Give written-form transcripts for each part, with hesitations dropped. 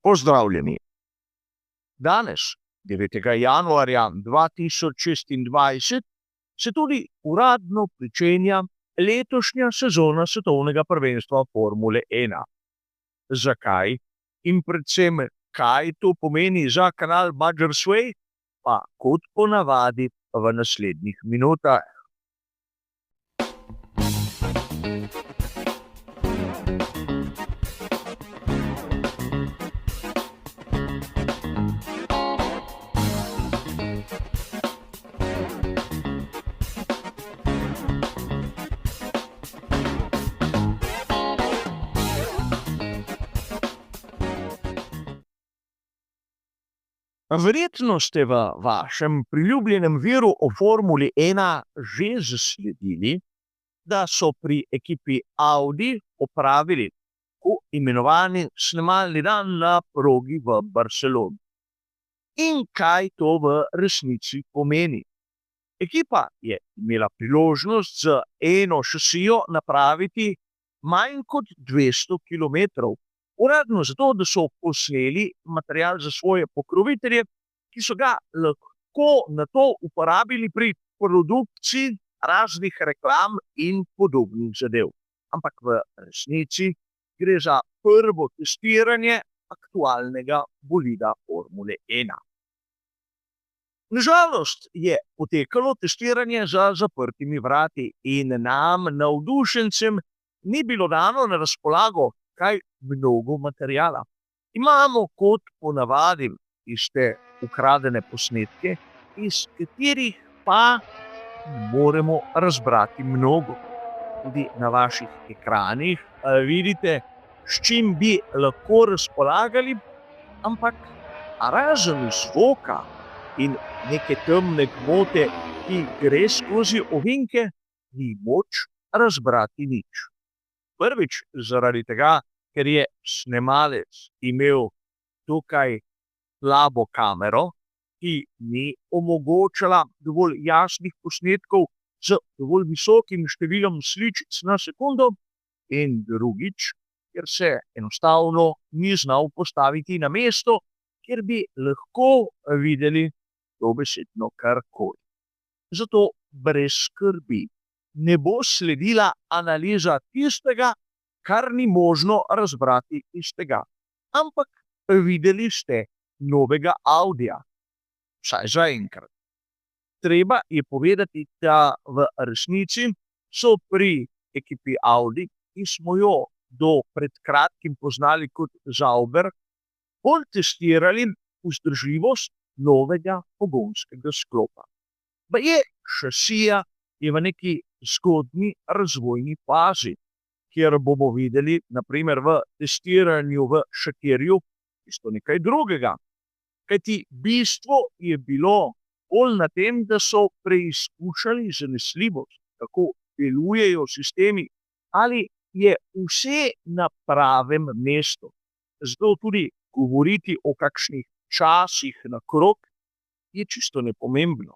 Pozdravljeni. Danes, 9. januarja 2026, se tudi uradno pričenja letošnja sezona svetovnega prvenstva Formule 1. Zakaj in predvsem kaj to pomeni za kanal Mudger's Way, pa kot ponavadi v naslednjih minutah. Verjetno ste v vašem priljubljenem viru o Formuli 1 že zasledili, da so pri ekipi Audi opravili tako imenovani snemalni dan na progi v Barceloni. In kaj to v resnici pomeni? Ekipa je imela priložnost z eno šasijo napraviti manj kot 200 kilometrov. Uradno zato, da so posneli material za svoje pokrovitelje, ki so ga lahko nato uporabili pri produkciji raznih reklam in podobnih zadev. Ampak v resnici gre za prvo testiranje aktualnega bolida Formule 1. Nažalost je potekalo testiranje za zaprtimi vrati in nam, navdušencem, ni bilo dano na razpolago kaj mnogo materijala. Imamo kot ponavadi tiste ukradene posnetke, iz katerih pa moramo razbrati mnogo. Tudi na vaših ekranih vidite, s čim bi lahko razpolagali, ampak razen zvoka in neke temne gmote, ki gre skozi ovinke, ni moč razbrati nič. Prvič zaradi tega, ker je snemalec imel tukaj slabo kamero, ki ni omogočala dovolj jasnih posnetkov z dovolj visokim številom sličic na sekundo, in drugič, ker se enostavno ni znal postaviti na mesto, kjer bi lahko videli dobesedno karkoli. Zato brez skrbi ne bo sledila analiza tistega, kar ni možno razbrati iz tega. Ampak videli ste novega Audija, vsaj zaenkrat. Treba je povedati, da v resnici so pri ekipi Audi, ki smo jo do pred kratkim poznali kot Sauber, bolj testirali vzdržljivost novega pogonskega sklopa. Baje šasija je v neki zgodnji razvojni fazi, kjer bomo videli, na primer v testiranju v šakirju, isto nekaj drugega. Kajti bistvo je bilo bolj na tem, da so preizkušali zanesljivost, kako delujejo sistemi, ali je vse na pravem mestu. Zato tudi govoriti o kakšnih časih na krog je čisto nepomembno.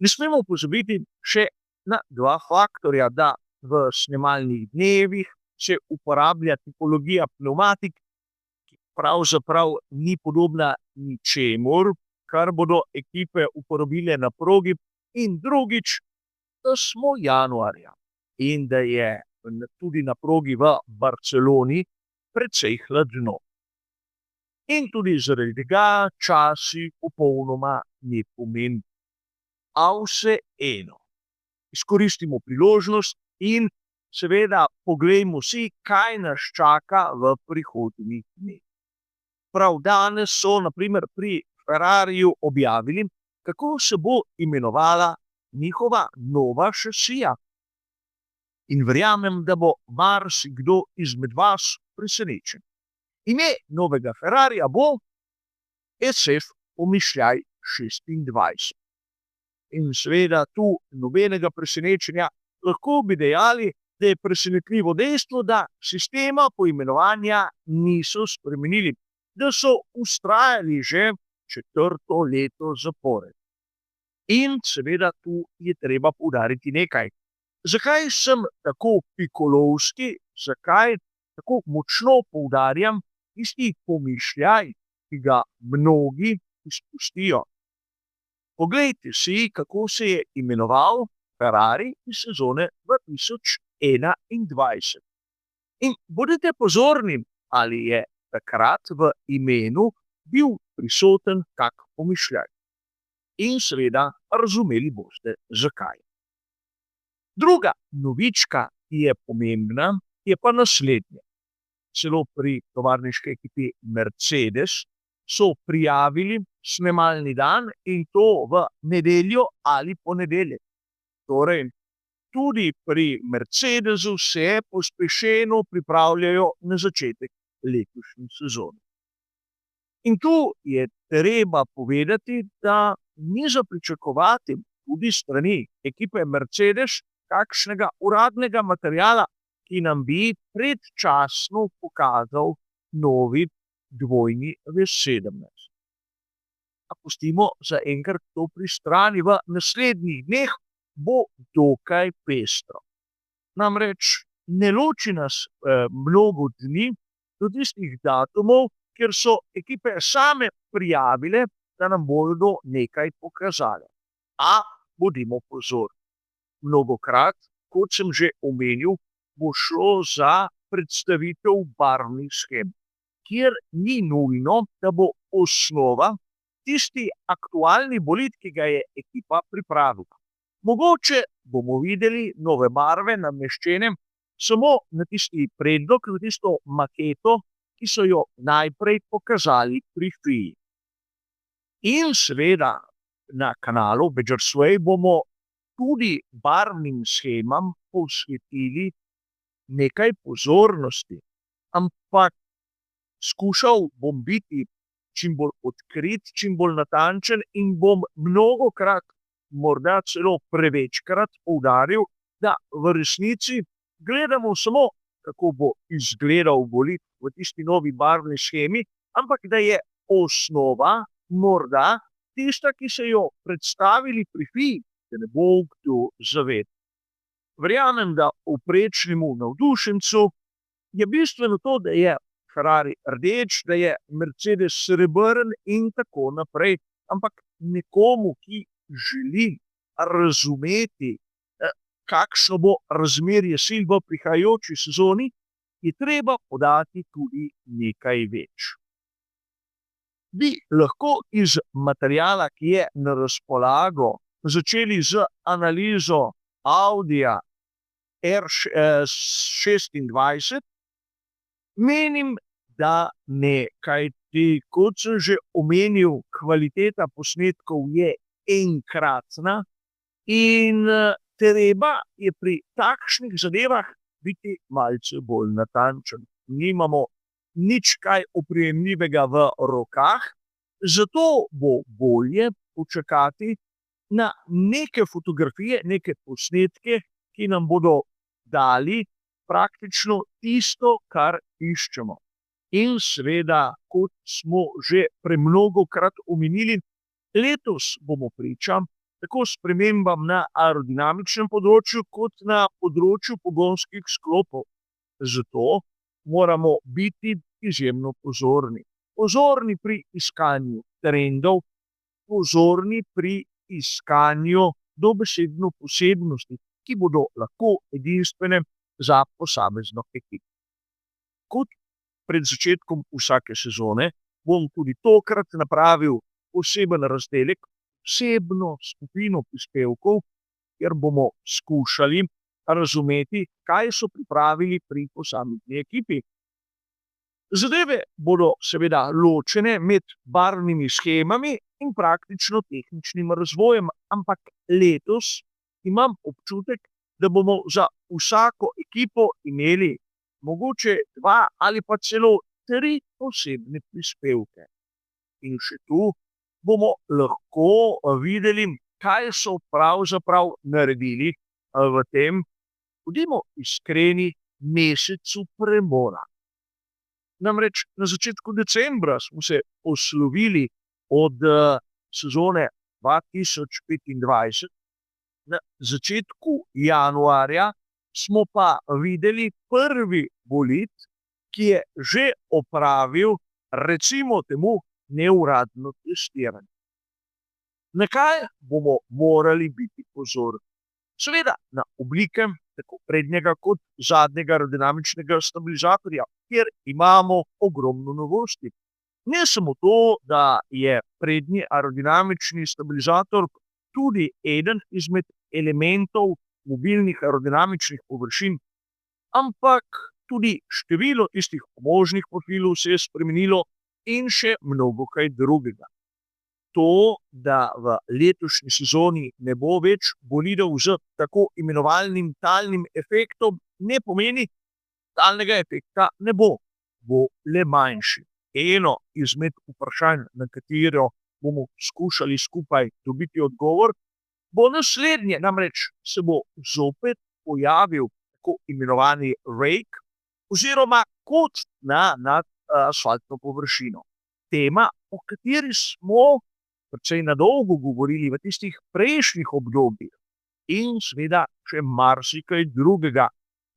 Ne smemo pozabiti še na dva faktorja, da v snemalnih dnevih se uporablja tipologija pnevmatik, ki pravzaprav ni podobna ničemur, kar bodo ekipe uporabile na progi, in drugič, da smo januarja in da je tudi na progi v Barceloni precej hladno. In tudi zaradi tega časi popolnoma ne pomeni. A vseeno, izkoristimo priložnost in seveda poglejmo si, kaj nas čaka v prihodnjih dneh. Prav danes so na primer pri Ferrariju objavili, kako se bo imenovala njihova nova šasija. In verjamem, da bo marsikdo izmed vas presenečen. Ime novega Ferrarija bo SF-26. In seveda tu nobenega presenečenja, lahko bi dejali, da je presenetljivo dejstvo, da sistema poimenovanja niso spremenili, da so vztrajali že 4. leto zapored. In seveda tu je treba poudariti nekaj. Zakaj sem tako pikolovski, zakaj tako močno poudarjam, tisti pomišljaj, ki ga mnogi izpustijo. Poglejte si, kako se je imenoval Ferrari iz sezone 2021. In bodite pozorni, ali je takrat v imenu bil prisoten kak pomišljaj. In seveda razumeli boste, zakaj. Druga novička, ki je pomembna, je pa naslednja. Celo pri tovarniški ekipi Mercedes so prijavili snemalni dan in to v nedeljo ali ponedeljek. Torej, tudi pri Mercedesu se pospešeno pripravljajo na začetek letošnje sezone. In tu je treba povedati, da ni za pričakovati tudi strani ekipe Mercedes kakšnega uradnega materiala, ki nam bi predčasno pokazal novi dvojni V17. A pustimo zaenkrat to pri strani, v naslednjih dneh bo dokaj pestro. Namreč ne loči nas mnogo dni do tistih datumov, kjer so ekipe same prijavile, da nam bodo nekaj pokazale. A bodimo pozorni. Mnogokrat, kot sem že omenil, bo šlo za predstavitev barvnih shem, kjer ni nujno, da bo osnova tisti aktualni bolid, ki ga je ekipa pripravila. Mogoče bomo videli nove barve nameščene samo na tisti predlog, na tisto maketo, ki so jo najprej pokazali pri FIA. In seveda na kanalu Badgersway bomo tudi barvnim shemam posvetili nekaj pozornosti, ampak skušal bom biti čim bolj odkrit, čim bolj natančen in bom mnogokrat, morda celo prevečkrat poudaril, da v resnici gledamo samo, kako bo izgledal bolid v tisti novi barvni shemi, ampak da je osnova morda tista, ki so jo predstavili pri FIA, da ne bo kdo zavedel. Verjamem, da povprečnemu navdušencu je bistveno to, da je Ferrari rdeč, da je Mercedes srebrn in tako naprej, ampak nekomu, ki želi razumeti, kakšno bo razmerje sil v prihajajoči sezoni, je treba podati tudi nekaj več. Bi lahko iz materiala, ki je na razpolago, začeli z analizo Audija R26? Menim, da ne, kajti kot sem že omenil, kvaliteta posnetkov je enkratna in treba je pri takšnih zadevah biti malce bolj natančen. Nimamo nič kaj oprijemljivega v rokah, zato bo bolje počakati na neke fotografije, neke posnetke, ki nam bodo dali praktično tisto, kar iščemo. In seveda, kot smo že premnogokrat omenili, letos bomo priča tako spremembam na aerodinamičnem področju, kot na področju pogonskih sklopov. Zato moramo biti izjemno pozorni. Pozorni pri iskanju trendov, pozorni pri iskanju dobesedno posebnosti, ki bodo lahko edinstvene za posamezno ekipo. Kot pred začetkom vsake sezone bom tudi tokrat napravil poseben razdelek, posebno skupino prispevkov, kjer bomo skušali razumeti, kaj so pripravili pri posamezni ekipi. Zadeve bodo seveda ločene med barvnimi shemami in praktično tehničnim razvojem, ampak letos imam občutek, da bomo za vsako ekipo imeli mogoče 2 ali pa celo 3 posebne prispevke. In še tu bomo lahko videli, kaj so pravzaprav naredili v tem, bodimo iskreni, mesecu premora. Namreč na začetku decembra smo se poslovili od sezone 2025, na začetku januarja smo pa videli prvi bolid, ki je že opravil, recimo temu, neuradno testiranje. Na kaj bomo morali biti pozorni? Seveda na oblike tako prednjega kot zadnjega aerodinamičnega stabilizatorja, kjer imamo ogromno novosti. Ne samo to, da je prednji aerodinamični stabilizator tudi eden izmed elementov mobilnih aerodinamičnih površin, ampak tudi število tistih možnih profilov se je spremenilo in še mnogo kaj drugega. To, da v letošnji sezoni ne bo več bolidov z tako imenovanim talnim efektom, ne pomeni, talnega efekta ne bo, bo le manjši. Eno izmed vprašanj, na katero bomo skušali skupaj dobiti odgovor, bo naslednje, namreč se bo zopet pojavil tako imenovani rake oziroma kot nad asfaltno površino. Tema, o kateri smo precej na dolgo govorili v tistih prejšnjih obdobjih in seveda še marsikaj drugega,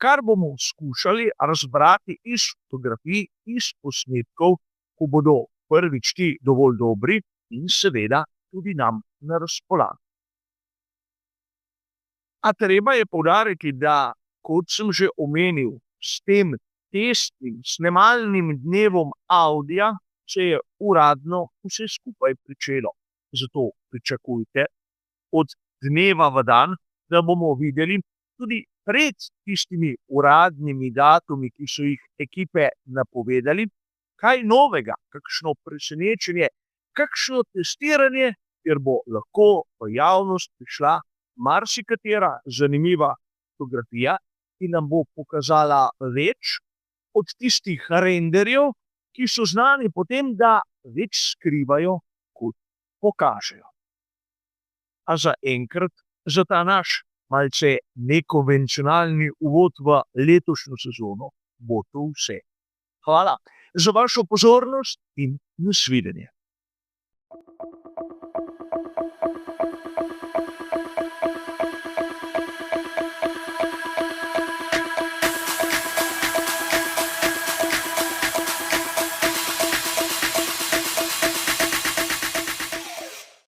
kar bomo skušali razbrati iz fotografij, iz posnetkov, ko bodo prvič ti dovolj dobri in seveda tudi nam na razpolago. A treba je poudariti, da, kot sem že omenil, s tem testnim snemalnim dnevom Audija se je uradno vse skupaj pričelo. Zato pričakujte od dneva v dan, da bomo videli tudi pred tistimi uradnimi datumi, ki so jih ekipe napovedali, kaj novega, kakšno presenečenje, kakšno testiranje, kjer bo lahko v javnost prišla marsikatera zanimiva fotografija, ki nam bo pokazala več od tistih renderjev, ki so znani po tem, da več skrivajo, kot pokažejo. A zaenkrat za ta naš malce nekonvencionalni uvod v letošnjo sezono bo to vse. Hvala za vašo pozornost in nasvidenje.